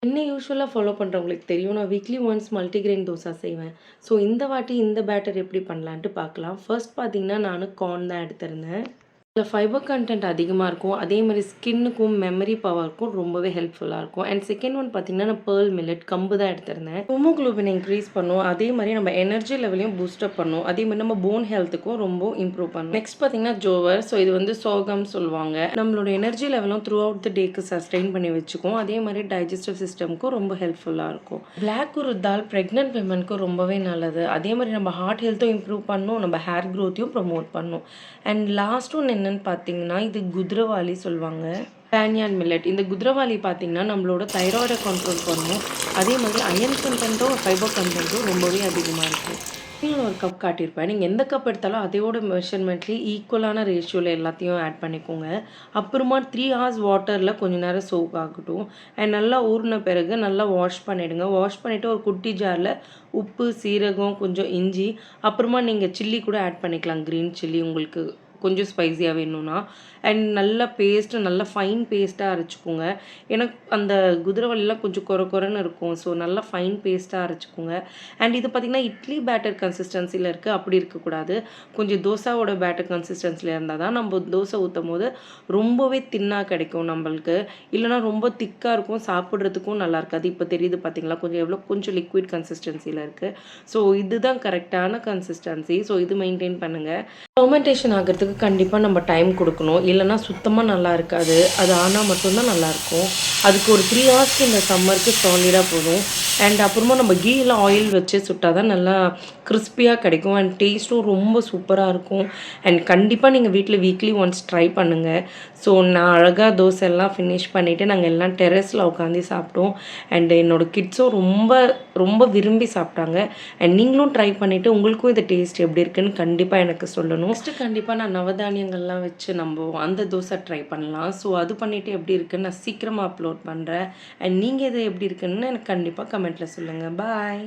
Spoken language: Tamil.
என்ன யூசுவலா ஃபாலோ பண்றவங்களுக்கு தெரியும். நான் வீக்லி ஒன்ஸ் மல்டிகிரெயின் தோசை செய்வேன். ஸோ இந்த வாட்டி இந்த பேட்டர் எப்படி பண்ணலான்ட்டு பார்க்கலாம். ஃபர்ஸ்ட் பார்த்தீங்கன்னா, நானு கார்ன் தான் எடுத்திருந்தேன். இதில ஃபைபர் கன்டென்ட் அதிகமா இருக்கும். அதேமாரி ஸ்கின்னுக்கும், மெமரி பவருக்கும் ரொம்பவே ஹெல்ப்ஃபுல்லா இருக்கும். அண்ட் செகண்ட் ஒன் பார்த்தீங்கன்னா, நான் பெர்ல் மில்லட் கம்பு தான் எடுத்திருந்தேன். ஹீமோகுளோபின் இன்க்ரீஸ் பண்ணும். அதேமாரி நம்ம எனர்ஜி லெவலையும் பூஸ்டப் பண்ணும். அதேமாரி நம்ம போன் ஹெல்த்துக்கும் ரொம்ப இம்ப்ரூவ் பண்ணும். நெக்ஸ்ட் பார்த்தீங்கன்னா, ஜோவர். ஸோ இது வந்து சோகம் சொல்லுவாங்க. நம்மளோட எனர்ஜி லெவலும் த்ரூ அவுட் த டேக்கு சஸ்டெயின் பண்ணி வச்சுக்கும். அதேமாரி டைஜஸ்டிவ் சிஸ்டம்க்கும் ரொம்ப ஹெல்ப்ஃபுல்லா இருக்கும். பிளாக் உருத் தால் பிரெக்னன்ட் விமனுக்கு ரொம்பவே நல்லது. அதேமாரி நம்ம ஹார்ட் ஹெல்த்தும் இம்ப்ரூவ் பண்ணும். நம்ம ஹேர் க்ரோத்தையும் ப்ரமோட் பண்ணும். அண்ட் லாஸ்ட் ஒன் என்னன்னு பார்த்தீங்கன்னா, இது குதிரவாளி சொல்லுவாங்க. பேன்யான் மில்லட். இந்த குதிரவாளி பார்த்தீங்கன்னா, நம்மளோட தைராய்ட கண்ட்ரோல் பண்ணும். அதே மாதிரி அயர்ன் கன்டென்ட்டும், ஃபைபர் கன்டென்ட்டும் ரொம்பவே அதிகமா இருக்கு. நான் ஒரு கப் காட்டியிருப்பேன். நீங்க எந்த கப் எடுத்தாலும் அதோட மெஷர்மெண்ட்லயே ஈக்குவலான ரேஷியோல எல்லாத்தையும் ஆட் பண்ணிக்கோங்க. அப்புறமா 3 ஹார்ஸ் வாட்டர்ல கொஞ்ச நேரம் சோக் ஆகட்டும். அண்ட் நல்லா ஊறின பிறகு நல்லா வாஷ் பண்ணிடுங்க. வாஷ் பண்ணிட்டு ஒரு குட்டி ஜார்ல உப்பு, சீரகம், கொஞ்சம் இஞ்சி, அப்புறமா நீங்க சில்லி கூட ஆட் பண்ணிக்கலாம். கிரீன் சில்லி உங்களுக்கு கொஞ்சம் ஸ்பைசியா வேணும்னா. அண்ட் நல்லா நல்லா ஃபைன் பேஸ்ட்டா அரைச்சுக்கோங்க. ஏன்னா அந்த குதிரவாளிலாம் கொஞ்சம் கொர கொரன்னு இருக்கும். ஸோ நல்லா ஃபைன் பேஸ்ட்டா அரைச்சுக்கோங்க. அண்ட் இது பார்த்தீங்கன்னா, இட்லி பேட்டர் கன்சிஸ்டன்சில இருக்கு. அப்படி இருக்கக்கூடாது. கொஞ்சம் தோசாவோட பேட்டர் கன்சிஸ்டன்சில இருந்தா தான் நம்ம தோசை ஊத்தும்போது ரொம்பவே தின்னா கிடைக்கும் நம்மளுக்கு. இல்லைனா ரொம்ப திக்கா இருக்கும். சாப்பிடுறதுக்கும் நல்லா இருக்காது. இப்போ தெரியுது பார்த்தீங்களா? கொஞ்சம் லிக்விட் கன்சிஸ்டன்சில இருக்கு. ஸோ இதுதான் கரெக்ட்டான கன்சிஸ்டன்சி. ஸோ இது மெயின்டெயின் பண்ணுங்க. ஃபெர்மெண்டேஷன் ஆகுறதுக்கு கண்டிப்பா நம்ம டைம் குடுக்கணும். இல்லன்னா சுத்தமா நல்லா இருக்காது. அது ஆனா மட்டும் தான் நல்லாயிருக்கும். அதுக்கு ஒரு 3 ஹார்ஸ்க்கு இந்த சம்மருக்கு சாலிடா போதும். அண்ட் அப்புறமா நம்ம கீ இல்ல ஆயில் வச்சு சுட்டா தான் நல்லா கிரிஸ்பியா கிடைக்கும். அண்ட் டேஸ்ட்டும் ரொம்ப சூப்பரா இருக்கும். அண்ட் கண்டிப்பா நீங்க வீட்ல வீக்லி ஒன்ஸ் ட்ரை பண்ணுங்க. ஸோ நான் அழகா தோசை எல்லாம் ஃபினிஷ் பண்ணிட்டு, நாங்க எல்லாம் டெர்ரஸ்ல உட்காந்து சாப்பிட்டோம். அண்ட் என்னோட கிட்ஸும் ரொம்ப ரொம்ப விரும்பி சாப்பிட்டாங்க. அண்ட் நீங்களும் ட்ரை பண்ணிட்டு உங்களுக்கும் இந்த டேஸ்ட் எப்படி இருக்குன்னு கண்டிப்பா எனக்கு சொல்லணும். நெக்ஸ்ட்டு கண்டிப்பா நான் நவதானியங்கள்லாம் வச்சு நம்ப அந்த தோசை ட்ரை பண்ணலாம். ஸோ அது பண்ணிட்டு எப்படி இருக்குன்னு நான் சீக்கிரமா அப்லோட் பண்றேன். அண்ட் நீங்க இது எப்படி இருக்குன்னு எனக்கு கண்டிப்பா கமெண்ட்ல சொல்லுங்க. பாய்.